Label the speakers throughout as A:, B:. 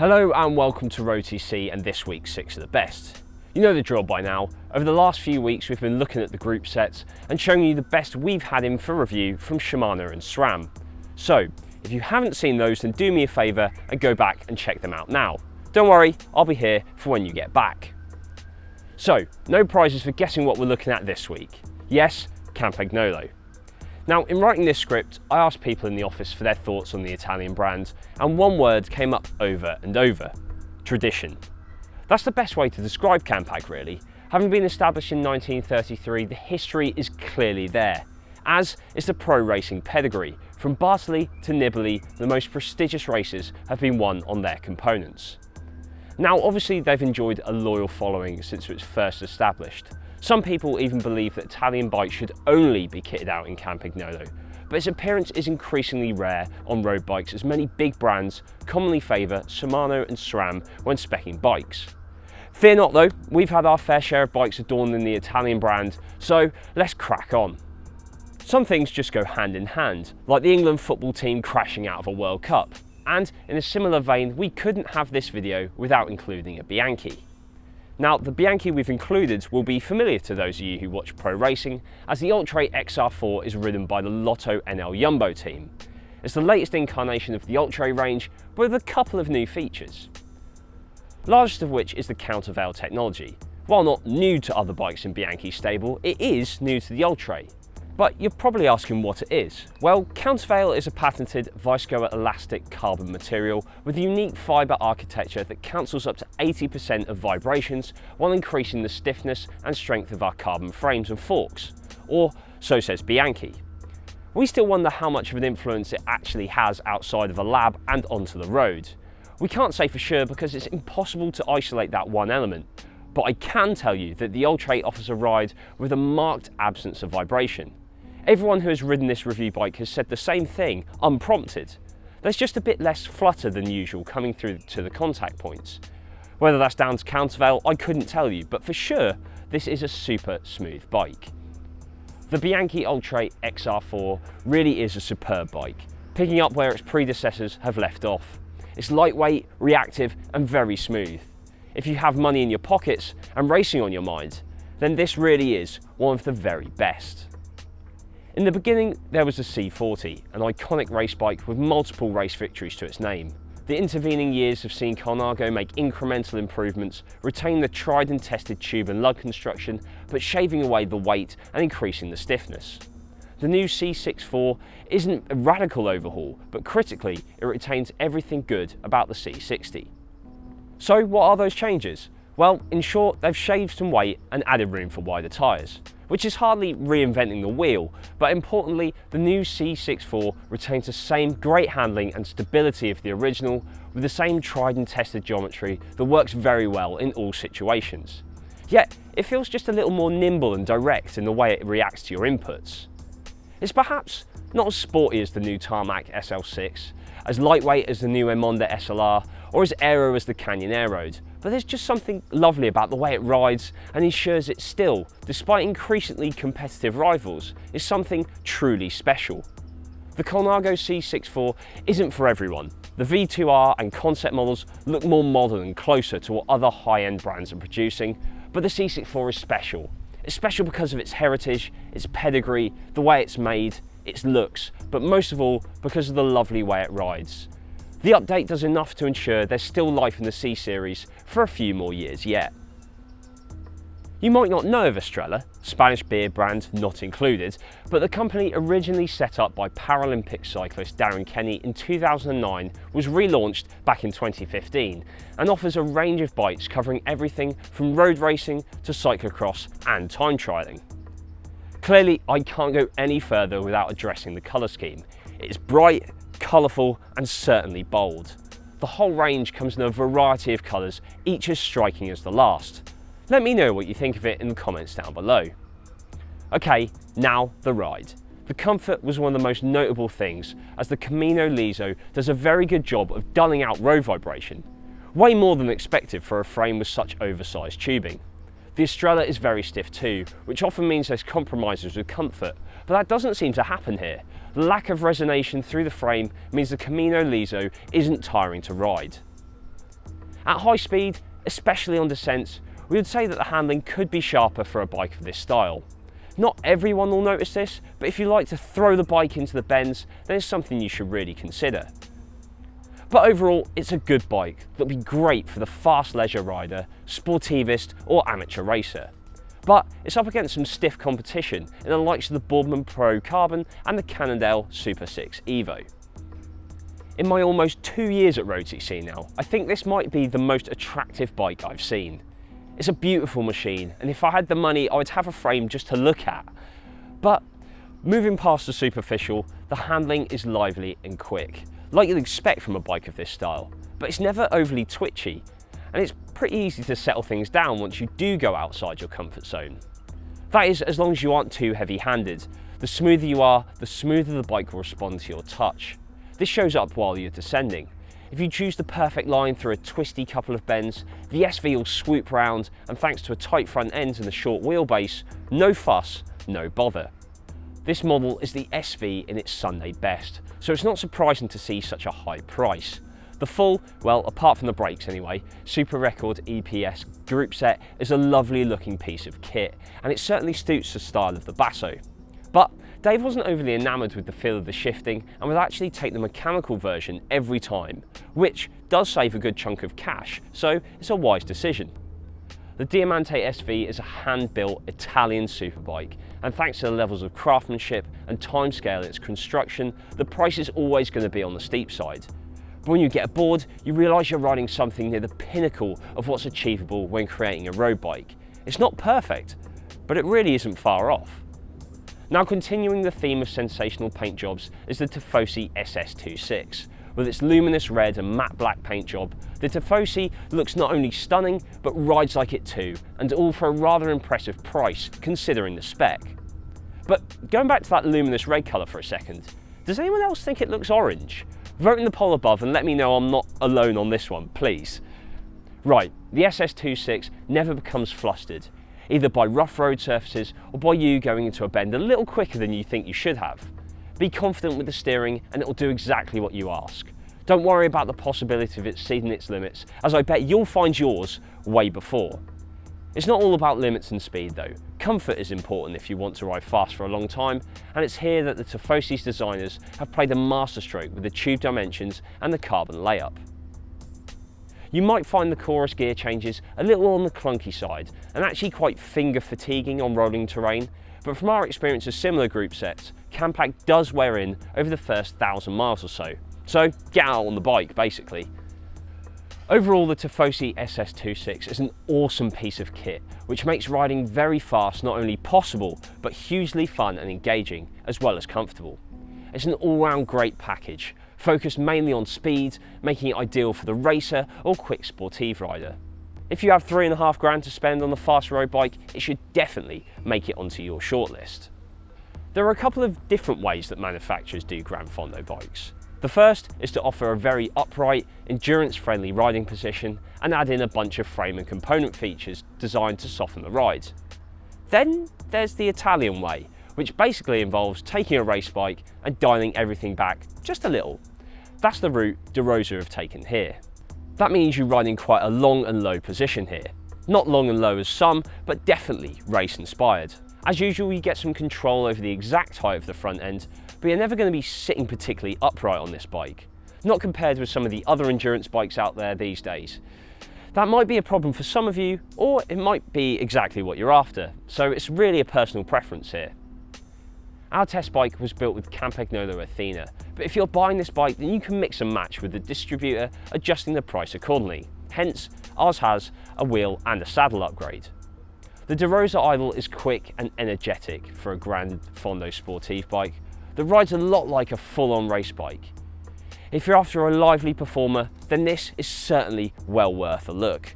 A: Hello and welcome to road.cc and this week's 6 of the best. You know the drill by now. Over the last few weeks we've been looking at the group sets and showing you the best we've had in for review from Shimano and SRAM. So if you haven't seen those, then do me a favour and go back and check them out now. Don't worry, I'll be here for when you get back. So no prizes for guessing what we're looking at this week. Yes, Campagnolo. Now, in writing this script, I asked people in the office for their thoughts on the Italian brand, and one word came up over and over: tradition. That's the best way to describe Campag, really. Having been established in 1933, the history is clearly there, as is the pro racing pedigree. From Bartoli to Nibali, the most prestigious races have been won on their components. Now, obviously, they've enjoyed a loyal following since it was first established. Some people even believe that Italian bikes should only be kitted out in Campagnolo, but its appearance is increasingly rare on road bikes as many big brands commonly favour Shimano and SRAM when speccing bikes. Fear not though, we've had our fair share of bikes adorned in the Italian brand, so let's crack on. Some things just go hand in hand, like the England football team crashing out of a World Cup, and in a similar vein we couldn't have this video without including a Bianchi. Now, the Bianchi we've included will be familiar to those of you who watch pro racing, as the Ultra XR4 is ridden by the Lotto NL Jumbo team. It's the latest incarnation of the Ultra range, but with a couple of new features. Largest of which is the countervail technology. While not new to other bikes in Bianchi's stable, it is new to the Ultra. But you're probably asking what it is. Well, countervail is a patented viscoelastic carbon material with a unique fibre architecture that cancels up to 80% of vibrations while increasing the stiffness and strength of our carbon frames and forks, or so says Bianchi. We still wonder how much of an influence it actually has outside of a lab and onto the road. We can't say for sure because it's impossible to isolate that one element, but I can tell you that the Ultra offers a ride with a marked absence of vibration. Everyone who has ridden this review bike has said the same thing, unprompted. There's just a bit less flutter than usual coming through to the contact points. Whether that's down to countervail, I couldn't tell you, but for sure, this is a super smooth bike. The Bianchi Ultra XR4 really is a superb bike, picking up where its predecessors have left off. It's lightweight, reactive, and very smooth. If you have money in your pockets and racing on your mind, then this really is one of the very best. In the beginning, there was the C40, an iconic race bike with multiple race victories to its name. The intervening years have seen Campagnolo make incremental improvements, retain the tried and tested tube and lug construction, but shaving away the weight and increasing the stiffness. The new C64 isn't a radical overhaul, but critically, it retains everything good about the C60. So what are those changes? Well, in short, they've shaved some weight and added room for wider tyres, which is hardly reinventing the wheel, but importantly, the new C64 retains the same great handling and stability of the original, with the same tried and tested geometry that works very well in all situations. Yet, it feels just a little more nimble and direct in the way it reacts to your inputs. It's perhaps not as sporty as the new Tarmac SL6, as lightweight as the new Emonda SLR, or as aero as the Canyon Aeroad, but there's just something lovely about the way it rides and ensures it still, despite increasingly competitive rivals, is something truly special. The Campagnolo C64 isn't for everyone. The V2R and concept models look more modern and closer to what other high-end brands are producing, but the C64 is special. It's special because of its heritage, its pedigree, the way it's made, its looks, but most of all because of the lovely way it rides. The update does enough to ensure there's still life in the C-Series for a few more years yet. You might not know of Strela, Spanish beer brand not included, but the company originally set up by Paralympic cyclist Darren Kenny in 2009 was relaunched back in 2015 and offers a range of bikes covering everything from road racing to cyclocross and time trialling. Clearly, I can't go any further without addressing the colour scheme. It's bright, colourful and certainly bold. The whole range comes in a variety of colours, each as striking as the last. Let me know what you think of it in the comments down below. Okay, now the ride. The comfort was one of the most notable things, as the Camino Liso does a very good job of dulling out road vibration, way more than expected for a frame with such oversized tubing. The Strela is very stiff too, which often means there's compromises with comfort, but that doesn't seem to happen here. The lack of resonation through the frame means the Camino Liso isn't tiring to ride. At high speed, especially on descents, we would say that the handling could be sharper for a bike of this style. Not everyone will notice this, but if you like to throw the bike into the bends, then it's something you should really consider. But overall, it's a good bike that'll be great for the fast leisure rider, sportivist or amateur racer. But it's up against some stiff competition in the likes of the Boardman Pro Carbon and the Cannondale Super 6 Evo. In my almost 2 years at road.cc now, I think this might be the most attractive bike I've seen. It's a beautiful machine, and if I had the money, I would have a frame just to look at. But moving past the superficial, the handling is lively and quick, like you'd expect from a bike of this style, but it's never overly twitchy, and it's pretty easy to settle things down once you do go outside your comfort zone. That is, as long as you aren't too heavy-handed. The smoother you are, the smoother the bike will respond to your touch. This shows up while you're descending. If you choose the perfect line through a twisty couple of bends, the SV will swoop round, and thanks to a tight front end and a short wheelbase, no fuss, no bother. This model is the SV in its Sunday best, so it's not surprising to see such a high price. The full, well, apart from the brakes anyway, Super Record EPS group set is a lovely looking piece of kit, and it certainly suits the style of the Basso. But Dave wasn't overly enamoured with the feel of the shifting and would actually take the mechanical version every time, which does save a good chunk of cash, so it's a wise decision. The Diamante SV is a hand-built Italian superbike, and thanks to the levels of craftsmanship and timescale in its construction, the price is always going to be on the steep side. But when you get aboard, you realise you're riding something near the pinnacle of what's achievable when creating a road bike. It's not perfect, but it really isn't far off. Now, continuing the theme of sensational paint jobs is the Tifosi SS26. With its luminous red and matte black paint job, the Tifosi looks not only stunning, but rides like it too, and all for a rather impressive price, considering the spec. But going back to that luminous red colour for a second, does anyone else think it looks orange? Vote in the poll above and let me know I'm not alone on this one, please. Right, the SS26 never becomes flustered, either by rough road surfaces or by you going into a bend a little quicker than you think you should have. Be confident with the steering and it will do exactly what you ask. Don't worry about the possibility of it exceeding its limits, as I bet you'll find yours way before. It's not all about limits and speed though. Comfort is important if you want to ride fast for a long time, and it's here that the Tifosi's designers have played a masterstroke with the tube dimensions and the carbon layup. You might find the chorus gear changes a little on the clunky side and actually quite finger fatiguing on rolling terrain, but from our experience of similar group sets, Campac does wear in over the first 1,000 miles or so. So get out on the bike basically. Overall, the Tifosi SS26 is an awesome piece of kit, which makes riding very fast not only possible, but hugely fun and engaging, as well as comfortable. It's an all-round great package, focused mainly on speed, making it ideal for the racer or quick sportive rider. If you have £3.5 grand to spend on a fast road bike, it should definitely make it onto your shortlist. There are a couple of different ways that manufacturers do Gran Fondo bikes. The first is to offer a very upright, endurance-friendly riding position and add in a bunch of frame and component features designed to soften the ride. Then there's the Italian way, which basically involves taking a race bike and dialing everything back just a little. That's the route De Rosa have taken here. That means you ride in quite a long and low position here. Not long and low as some, but definitely race inspired. As usual, you get some control over the exact height of the front end, but you're never going to be sitting particularly upright on this bike. Not compared with some of the other endurance bikes out there these days. That might be a problem for some of you, or it might be exactly what you're after, so it's really a personal preference here. Our test bike was built with Campagnolo Athena, but if you're buying this bike, then you can mix and match with the distributor, adjusting the price accordingly. Hence, ours has a wheel and a saddle upgrade. The De Rosa Idol is quick and energetic for a Gran Fondo Sportive bike that rides a lot like a full-on race bike. If you're after a lively performer, then this is certainly well worth a look.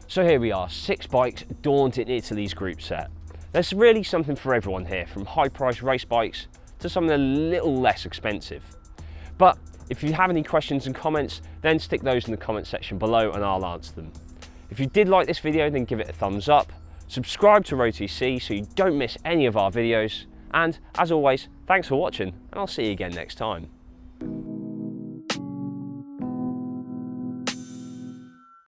A: So here we are, 6 bikes adorned in Italy's group set. There's really something for everyone here, from high-priced race bikes to something a little less expensive. But if you have any questions and comments, then stick those in the comment section below and I'll answer them. If you did like this video, then give it a thumbs up. Subscribe to road.cc so you don't miss any of our videos. And as always, thanks for watching, and I'll see you again next time.